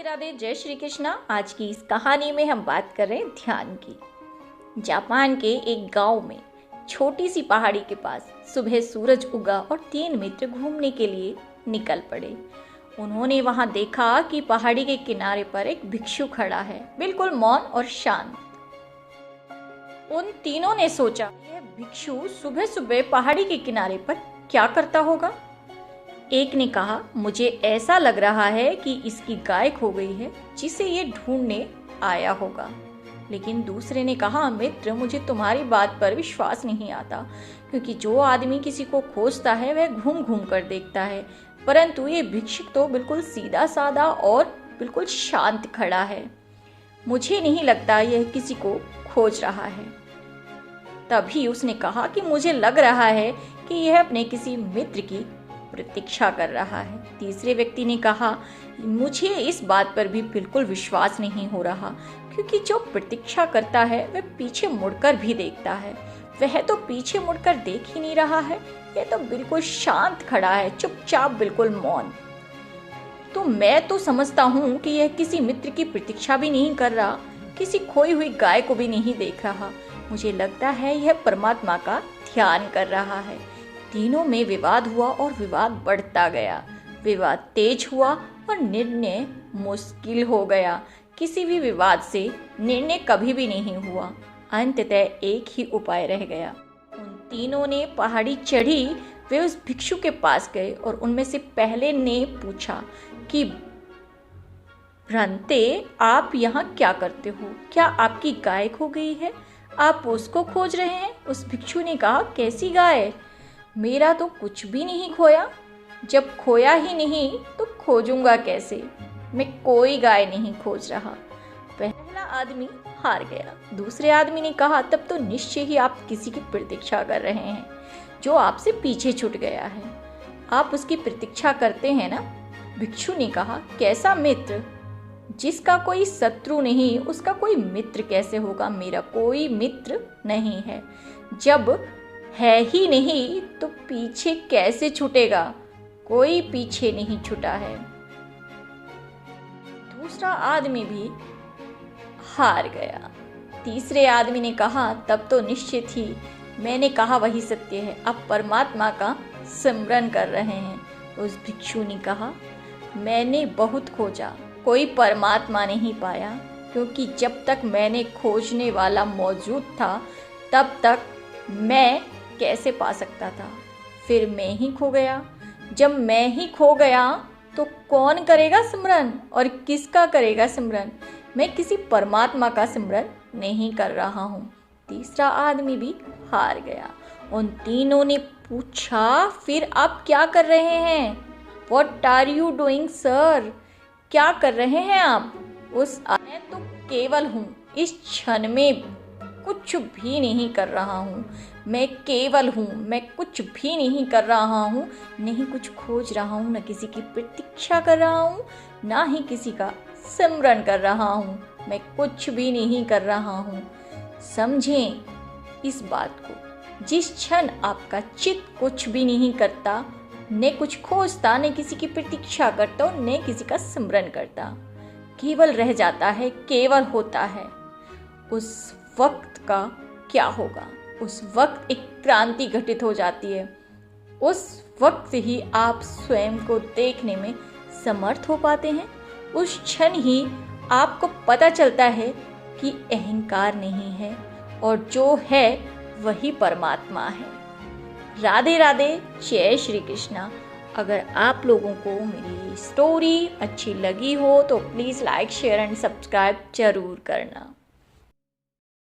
राधे, जय श्री कृष्णा। आज की इस कहानी में हम बात कर रहे हैं ध्यान की। जापान के एक गांव में छोटी सी पहाड़ी के पास सुबह सूरज उगा और 3 मित्र घूमने के लिए निकल पड़े। उन्होंने वहां देखा कि पहाड़ी के किनारे पर एक भिक्षु खड़ा है, बिल्कुल मौन और शांत। उन तीनों ने सोचा, यह भिक्षु सुबह सुबह पहाड़ी के किनारे पर क्या करता होगा। एक ने कहा, मुझे ऐसा लग रहा है कि इसकी गाय खो गई है जिसे ये ढूंढने आया होगा। लेकिन दूसरे ने कहा, मित्र, मुझे तुम्हारी बात पर विश्वास नहीं आता, क्योंकि जो आदमी किसी को खोजता है वह घूम घूम कर देखता है, परंतु ये भिक्षुक तो बिल्कुल सीधा साधा और बिल्कुल शांत खड़ा है। मुझे नहीं लगता यह किसी को खोज रहा है। तभी उसने कहा कि मुझे लग रहा है कि यह अपने किसी मित्र की प्रतीक्षा कर रहा है। तीसरे व्यक्ति ने कहा, मुझे इस बात पर भी बिल्कुल विश्वास नहीं हो रहा, क्योंकि जो प्रतीक्षा करता है वह पीछे मुड़कर भी देखता है। वह तो पीछे मुड़कर देख ही नहीं रहा है, यह तो बिल्कुल शांत खड़ा है, चुपचाप, बिल्कुल मौन। तो मैं तो समझता हूँ कि यह किसी मित्र की प्रतीक्षा भी नहीं कर रहा, किसी खोई हुई गाय को भी नहीं देख रहा। मुझे लगता है यह परमात्मा का ध्यान कर रहा है। तीनों में विवाद हुआ और विवाद बढ़ता गया। विवाद तेज हुआ और निर्णय मुश्किल हो गया। किसी भी विवाद से निर्णय कभी भी नहीं हुआ। अंततः एक ही उपाय रह गया। उन तीनों ने पहाड़ी चढ़ी। वे उस भिक्षु के पास गए और उनमें से पहले ने पूछा कि भ्रांते, आप यहाँ क्या करते हो? क्या आपकी गाय खो गई है? आप उसको खोज रहे हैं? उस भिक्षु ने कहा, कैसी गाय? मेरा तो कुछ भी नहीं खोया। जब खोया ही नहीं तो खोजूंगा कैसे? मैं कोई गाय नहीं खोज रहा। पहला आदमी हार गया। दूसरे आदमी ने कहा, तब तो निश्चय ही आप किसी की प्रतीक्षा कर रहे हैं जो आपसे पीछे छूट गया है। आप उसकी प्रतीक्षा करते हैं ना? भिक्षु ने कहा, कैसा मित्र? जिसका कोई शत्रु नहीं उसका कोई मित्र कैसे होगा? मेरा कोई मित्र नहीं है। जब है ही नहीं तो पीछे कैसे छूटेगा? कोई पीछे नहीं छूटा है। दूसरा आदमी भी हार गया। तीसरे आदमी ने कहा, तब तो निश्चित ही मैंने कहा वही सत्य है। आप परमात्मा का सिमरन कर रहे हैं। उस भिक्षु ने कहा, मैंने बहुत खोजा, कोई परमात्मा नहीं पाया, क्योंकि जब तक मैंने खोजने वाला मौजूद था तब तक मैं कैसे पा सकता था? फिर मैं ही खो गया। जब मैं ही खो गया तो कौन करेगा सिमरन और किसका करेगा सिमरन? मैं किसी परमात्मा का सिमरन नहीं कर रहा हूँ। तीसरा आदमी भी हार गया। उन तीनों ने पूछा, फिर आप क्या कर रहे हैं? What are you doing, sir? क्या कर रहे हैं आप? मैं तो केवल हूँ, इस क्षण में कुछ भी नहीं कर रहा हूँ। मैं केवल हूँ, मैं कुछ भी नहीं कर रहा हूँ, नहीं कुछ खोज रहा हूँ, न किसी की प्रतीक्षा कर रहा हूँ, ना ही किसी का सिमरन कर रहा हूँ। मैं कुछ भी नहीं कर रहा हूँ। समझें इस बात को। जिस क्षण आपका चित्त कुछ भी नहीं करता, न कुछ खोजता, न किसी की प्रतीक्षा करता, न किसी का सिमरन करता, केवल रह जाता है, केवल होता है, उस वक्त का क्या होगा? उस वक्त एक क्रांति घटित हो जाती है। उस वक्त ही आप स्वयं को देखने में समर्थ हो पाते हैं। उस क्षण ही आपको पता चलता है कि अहंकार नहीं है और जो है वही परमात्मा है। राधे राधे, जय श्री कृष्णा। अगर आप लोगों को मेरी स्टोरी अच्छी लगी हो तो please like, share and subscribe जरूर करना।